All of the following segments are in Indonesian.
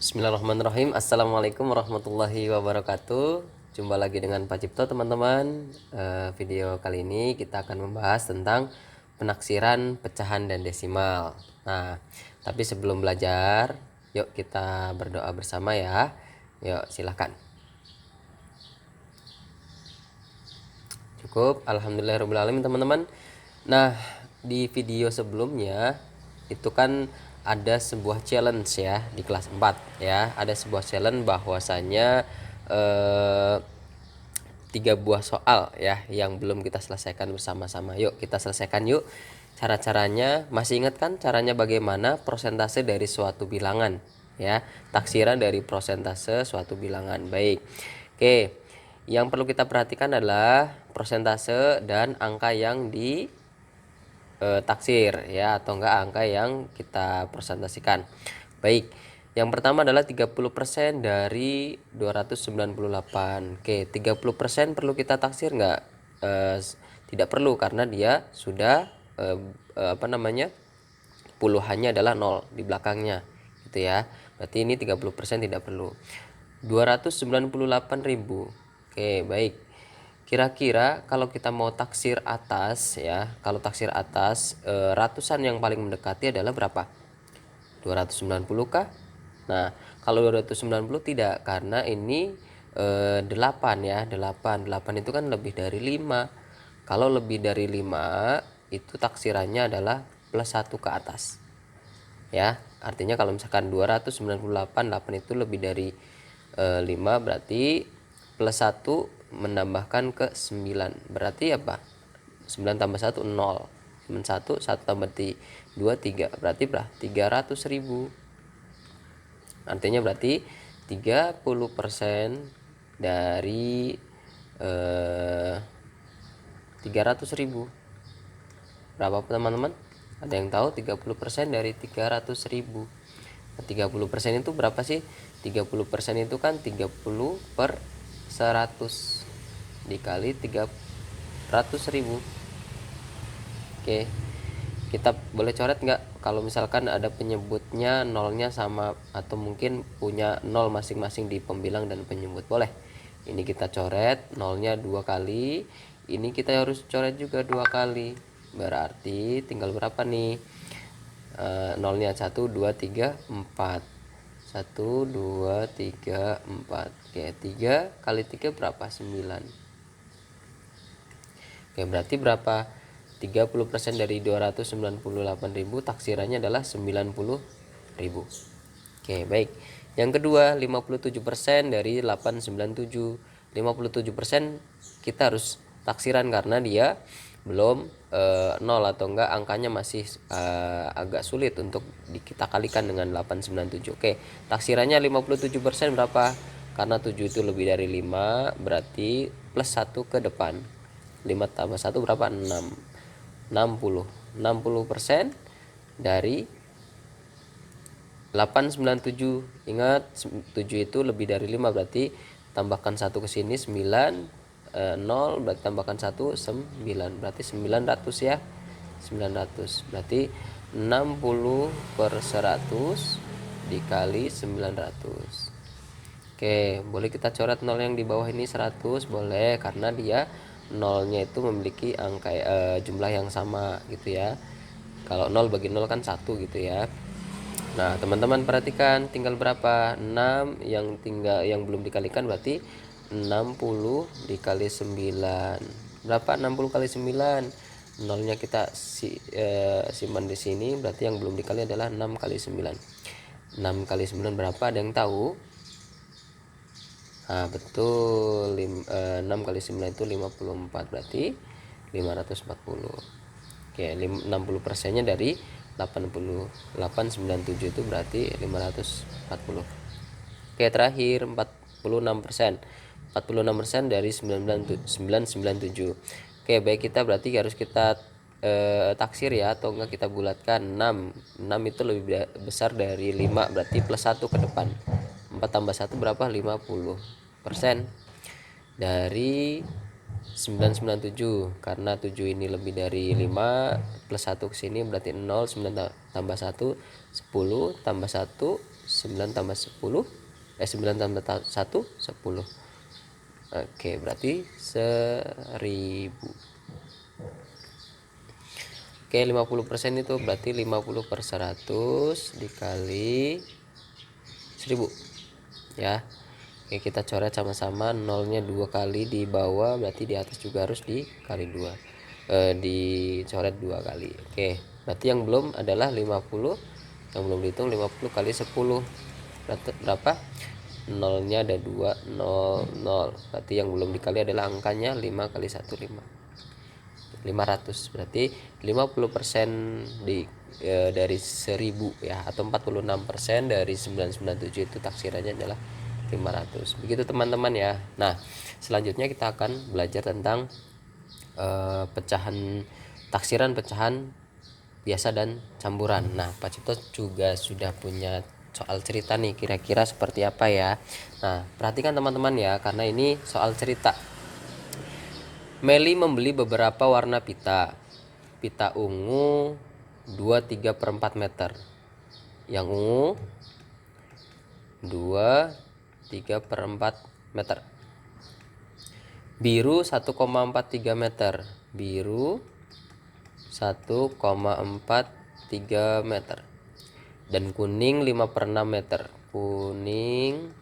Bismillahirrahmanirrahim. Assalamualaikum warahmatullahi wabarakatuh. Jumpa lagi dengan Pak Cipto, teman-teman. Video kali ini kita akan membahas tentang penaksiran pecahan dan desimal. Nah, tapi sebelum belajar, yuk kita berdoa bersama ya. Yuk, silahkan. Cukup. Alhamdulillahirrahmanirrahim, teman-teman. Nah, di video sebelumnya itu kan ada sebuah challenge ya di kelas 4 ya. Ada sebuah challenge bahwasanya 3 buah soal ya yang belum kita selesaikan bersama-sama. Yuk kita selesaikan yuk. Cara-caranya masih ingat kan caranya bagaimana? Persentase dari suatu bilangan ya. Taksiran dari persentase suatu bilangan. Baik. Oke. Yang perlu kita perhatikan adalah persentase dan angka yang di taksir ya, atau enggak angka yang kita presentasikan. Baik, yang pertama adalah 30% dari 298. Oke, 30% perlu kita taksir enggak? Tidak perlu karena dia sudah puluhannya adalah 0 di belakangnya gitu ya. Berarti ini 30% tidak perlu. 298.000. Oke, baik. Kira-kira kalau kita mau taksir atas ya, kalau taksir atas ratusan yang paling mendekati adalah berapa? 290 kah? Nah, kalau 290 tidak, karena ini 8 ya, 8 itu kan lebih dari 5. Kalau lebih dari 5 itu taksirannya adalah plus 1 ke atas. Ya, artinya kalau misalkan 298, 8 itu lebih dari 5, berarti plus 1 menambahkan ke 9. Berarti apa? 9 tambah 1 0. 1 tambah 2 3. Berarti berapa? 300.000. Artinya berarti 30% dari 300.000. Berapa teman-teman? Ada yang tahu 30% dari 300.000? 30% itu berapa sih? 30% itu kan 30 per 100 dikali 300.000. Oke, kita boleh coret nggak? Kalau misalkan ada penyebutnya nolnya sama, atau mungkin punya nol masing-masing di pembilang dan penyebut, boleh. Ini kita coret nolnya 2 kali, ini kita harus coret juga 2 kali. Berarti tinggal berapa nih? Nolnya 1 2 3 4. 1 2 3 4. Oke, 3 kali 3 berapa? 9. Oke, berarti berapa? 30% dari 298.000 taksirannya adalah 90.000. Oke, baik. Yang kedua, 57% dari 897. 57% kita harus taksiran karena dia belum 0 atau enggak angkanya masih agak sulit untuk kita kalikan dengan 897. Oke, taksirannya 57% berapa? Karena 7 itu lebih dari 5, berarti plus 1 ke depan. 5 tambah 1 berapa? 6. 60% dari 897. Ingat 7 itu lebih dari 5, berarti tambahkan 1 ke sini 9, 0 berarti tambahkan 1 9, berarti 900 ya. 900 berarti 60 per 100 dikali 900. Oke, boleh kita coret 0 yang di bawah ini 100, boleh, karena dia nolnya itu memiliki angka jumlah yang sama gitu ya. Kalau 0 bagi 0 kan 1 gitu ya. Nah, teman-teman perhatikan tinggal berapa? 6 yang belum dikalikan, berarti 60 dikali 9. Berapa 60 kali 9? Nolnya kita simpan di sini, berarti yang belum dikali adalah 6 kali 9. 6 kali 9 berapa? Ada yang tahu? Nah, betul, 6 kali 9 itu 54, berarti 540. Oke, 60%-nya dari 8897 itu berarti 540. Oke, terakhir 46%. 46% dari 997. Oke, baik, kita berarti harus kita taksir ya, atau enggak kita bulatkan. 6 itu lebih besar dari 5, berarti plus 1 ke depan. 4 tambah 1 berapa? 50% dari 997, karena 7 ini lebih dari 5, plus 1 ke sini berarti 0. 9 tambah 1 10, tambah 1 9 tambah 10, 9 tambah 1, 10. Oke, berarti 1000. Oke, 50% itu berarti 50 per 100 dikali 1000 ya. Oke, kita coret sama-sama. Nolnya 2 kali di bawah, berarti di atas juga harus dikali 2, dicoret 2 kali. Oke, berarti yang belum adalah 50, yang belum dihitung 50 kali 10 berapa? Nolnya ada 2, 0, 0. Berarti yang belum dikali adalah angkanya 5 kali 1, 500. Berarti 50% dari 1000 ya, atau 46% dari 997 itu taksirannya adalah 500. Begitu teman-teman ya. Nah, selanjutnya kita akan belajar tentang taksiran pecahan biasa dan campuran. Nah, Pak Cipto juga sudah punya soal cerita nih, kira-kira seperti apa ya. Nah, perhatikan teman-teman ya, karena ini soal cerita. Meli membeli beberapa warna pita. Pita ungu 2/3/4 meter. Yang ungu 2/3/4 meter. Biru 1,43 meter. Biru 1,43 meter. Dan kuning 5/6 meter. Kuning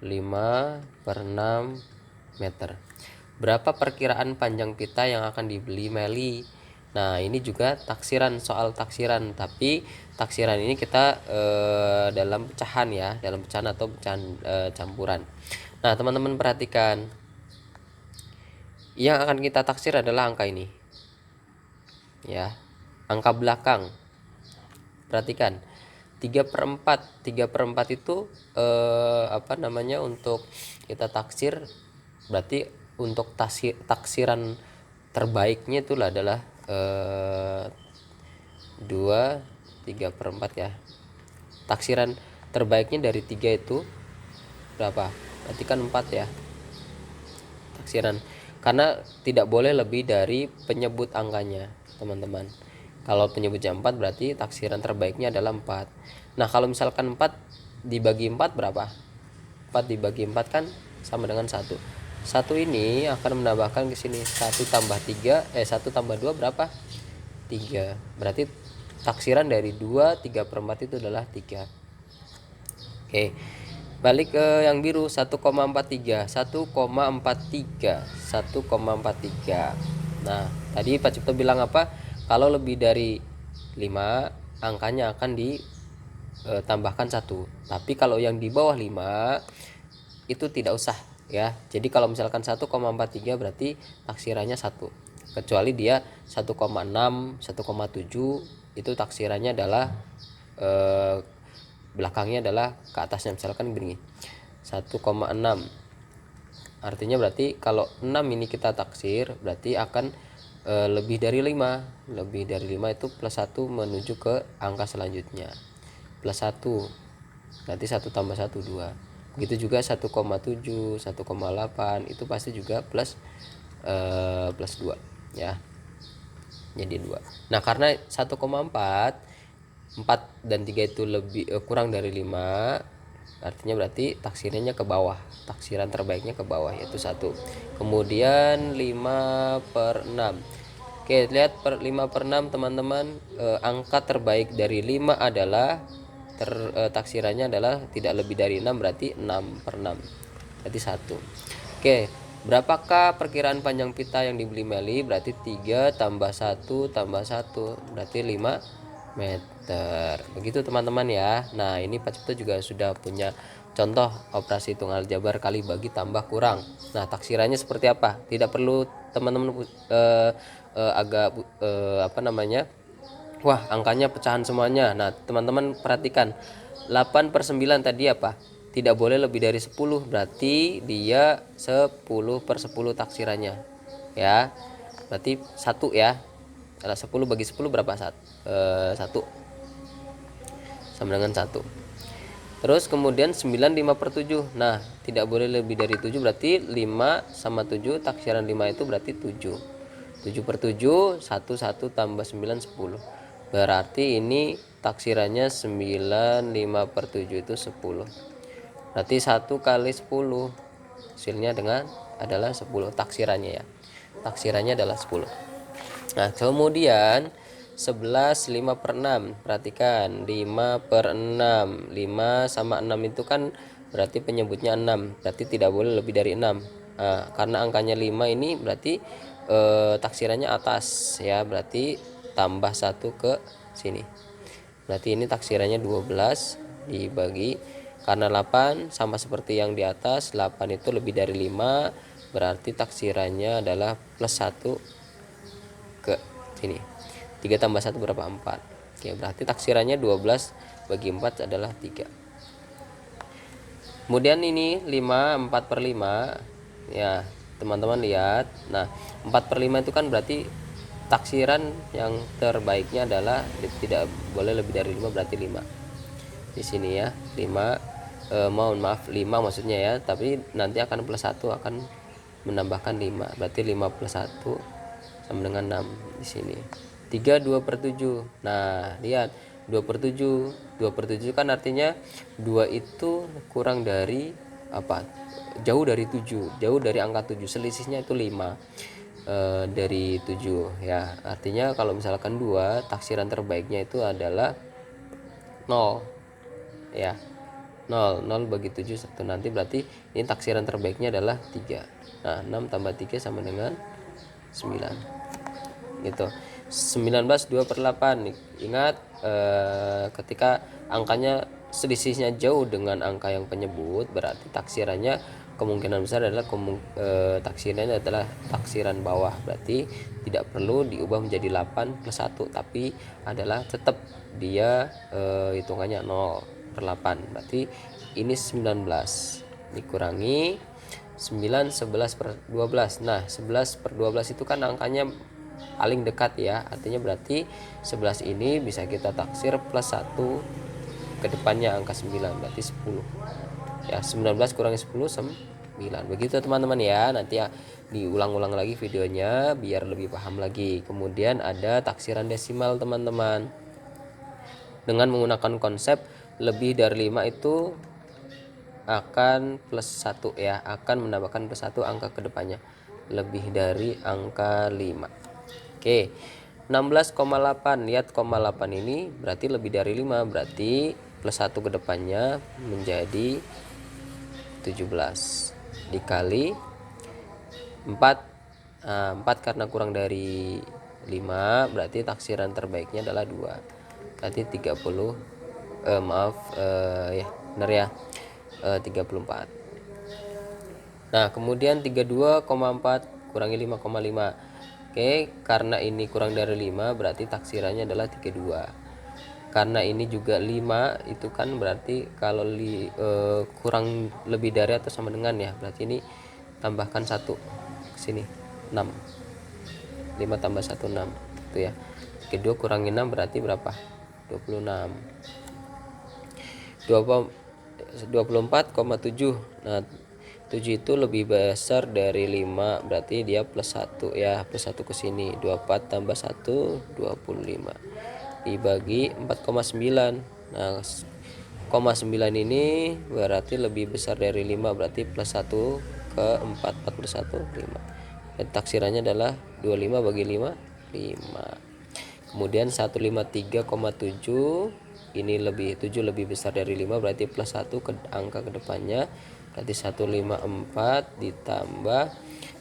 5/6 meter. Berapa perkiraan panjang pita yang akan dibeli Meli? Nah, ini juga taksiran, soal taksiran, tapi taksiran ini kita dalam pecahan ya, dalam pecahan atau pecahan campuran. Nah, teman-teman perhatikan, yang akan kita taksir adalah angka ini ya, angka belakang. Perhatikan, 3/4 itu untuk kita taksir, berarti untuk taksiran terbaiknya itu adalah 2/3/4 ya. Taksiran terbaiknya dari 3 itu berapa? Berarti kan 4 ya taksiran, karena tidak boleh lebih dari penyebut angkanya teman-teman. Kalau penyebutnya 4 berarti taksiran terbaiknya adalah 4. Nah, kalau misalkan 4 dibagi 4 berapa? 4 dibagi 4 kan sama dengan 1. 1 ini akan menambahkan ke sini 1 tambah 3, 1 tambah 2 berapa? 3. Berarti taksiran dari 2/3/4 itu adalah 3. Oke. Balik ke yang biru 1,43. 1,43. Nah, tadi Pak Cipto bilang apa? Kalau lebih dari 5, angkanya akan ditambahkan 1. Tapi kalau yang di bawah 5 itu tidak usah ya. Jadi kalau misalkan 1,43 berarti taksirannya 1. Kecuali dia 1,6, 1,7 itu taksirannya adalah belakangnya adalah ke atasnya, misalkan begini 1,6. Artinya berarti kalau 6 ini kita taksir berarti akan lebih dari 5. Lebih dari 5 itu plus 1 menuju ke angka selanjutnya. Plus 1. Berarti 1 tambah 1 2. Begitu juga 1,7, 1,8 itu pasti juga plus 2 ya. Jadi 2. Nah, karena 1,4, 4 dan 3 itu lebih kurang dari 5, artinya berarti taksirannya ke bawah, taksiran terbaiknya ke bawah yaitu 1. Kemudian 5/6. Oke, lihat 5/6 teman-teman, angka terbaik dari 5 adalah taksirannya adalah tidak lebih dari 6, berarti 6/6, berarti 1. Oke, berapakah perkiraan panjang pita yang dibeli Meli? Berarti 3 tambah 1 tambah 1 berarti 5 meter. Begitu teman-teman ya. Nah, ini Pak Cipto juga sudah punya contoh operasi hitung aljabar kali bagi tambah kurang. Nah, taksirannya seperti apa? Tidak perlu teman-teman wah, angkanya pecahan semuanya. Nah, teman-teman perhatikan, 8/9 tadi apa? Tidak boleh lebih dari 10, berarti dia 10/10 taksirannya ya. Berarti 1 ya. Kalau 10 bagi 10 berapa? 1 sama dengan 1. Terus kemudian 9 5/7. Nah, tidak boleh lebih dari 7, berarti 5 sama 7, taksiran 5 itu berarti 7. 7/7, 1 tambah 9 10. Berarti ini taksirannya 9, 5 per 7 itu 10. Berarti 1 kali 10 hasilnya adalah 10 taksirannya ya. Taksirannya adalah 10. Nah kemudian 11, 5 per 6. Perhatikan 5 per 6. 5 sama 6 itu kan berarti penyebutnya 6. Berarti tidak boleh lebih dari 6. Nah, karena angkanya 5 ini berarti taksirannya atas ya. Berarti tambah 1 ke sini. Berarti ini taksirannya 12 dibagi karena 8 sama seperti yang di atas. 8 itu lebih dari 5, berarti taksirannya adalah plus 1 ke sini. 3 tambah 1 berapa? 4. Oke, berarti taksirannya 12 bagi 4 adalah 3. Kemudian ini 5, 4 per 5 ya teman-teman lihat. Nah 4 per 5 itu kan berarti taksiran yang terbaiknya adalah tidak boleh lebih dari 5, berarti 5 di sini ya. 5 mohon maaf 5 maksudnya ya, tapi nanti akan plus 1 akan menambahkan 5, berarti 5 plus 1 sama dengan 6 di sini. 3 2 per 7. Nah lihat 2 per 7. 2 per 7 kan artinya 2 itu kurang dari apa? Jauh dari 7, jauh dari angka 7, selisihnya itu 5 dari 7 ya. Artinya kalau misalkan 2, taksiran terbaiknya itu adalah 0 ya. 0 bagi 7 1. Nanti berarti ini taksiran terbaiknya adalah 3. Nah 6 tambah 3 sama dengan 9 gitu. 19 2 per 8. Ingat ketika angkanya selisihnya jauh dengan angka yang penyebut, berarti taksirannya kemungkinan besar adalah taksirannya adalah taksiran bawah. Berarti tidak perlu diubah menjadi 8 plus 1, tapi adalah tetap dia hitungannya 0 per 8. Berarti ini 19 dikurangi 9, 11 per 12. Nah 11 per 12 itu kan angkanya paling dekat ya, artinya berarti 11 ini bisa kita taksir plus 1 ke depannya angka 9, berarti 10 ya. 19 kurangi 10 9. Begitu teman-teman ya. Nanti ya diulang-ulang lagi videonya biar lebih paham lagi. Kemudian ada taksiran desimal teman-teman, dengan menggunakan konsep lebih dari 5 itu akan plus 1 ya, akan menambahkan plus 1 angka ke depannya lebih dari angka 5. Oke, 16,8. Lihat 0,8 ini berarti lebih dari 5, berarti plus 1 ke depannya menjadi 17 dikali 4. 4 karena kurang dari 5, berarti taksiran terbaiknya adalah 2. Berarti 30 ya benar ya, 34. Nah kemudian 32,4 kurangi 5,5. Oke, karena ini kurang dari 5 berarti taksirannya adalah 32. Karena ini juga 5 itu kan berarti kalau kurang lebih dari atau sama dengan ya, berarti ini tambahkan 1 ke sini 6. 5 tambah 1 6 itu ya. Kedua kurangi 6 berarti berapa? 26. 24,7. Nah 7 itu lebih besar dari 5, berarti dia plus 1 ya, plus 1 ke sini. 24 tambah 1 25 dibagi 4,9. Nah 0,9 ini berarti lebih besar dari 5, berarti plus 1 ke 4 41 5. Dan taksirannya adalah 25 bagi 5 5. Kemudian 153,7. Ini 7 lebih besar dari 5, berarti plus 1 ke angka kedepannya, berarti 154 ditambah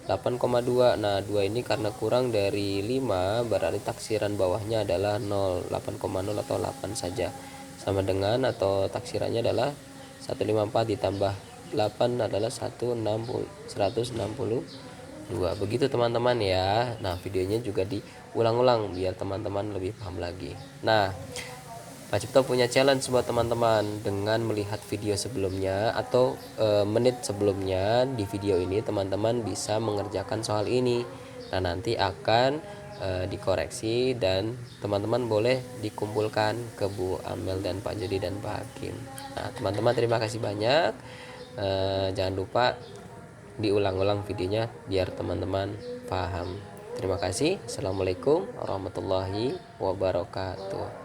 8,2. Nah 2 ini karena kurang dari 5, berarti taksiran bawahnya adalah 0, 8,0 atau 8 saja, sama dengan atau taksirannya adalah 154 ditambah 8 adalah 162. Begitu teman-teman ya. Nah videonya juga diulang-ulang biar teman-teman lebih paham lagi. Nah Pak Cipto punya challenge buat teman-teman. Dengan melihat video sebelumnya atau menit sebelumnya di video ini, teman-teman bisa mengerjakan soal ini. Nah nanti akan dikoreksi dan teman-teman boleh dikumpulkan ke Bu Amel dan Pak Jody dan Pak Hakim. Nah teman-teman terima kasih banyak. Jangan lupa diulang-ulang videonya biar teman-teman paham. Terima kasih. Assalamualaikum warahmatullahi wabarakatuh.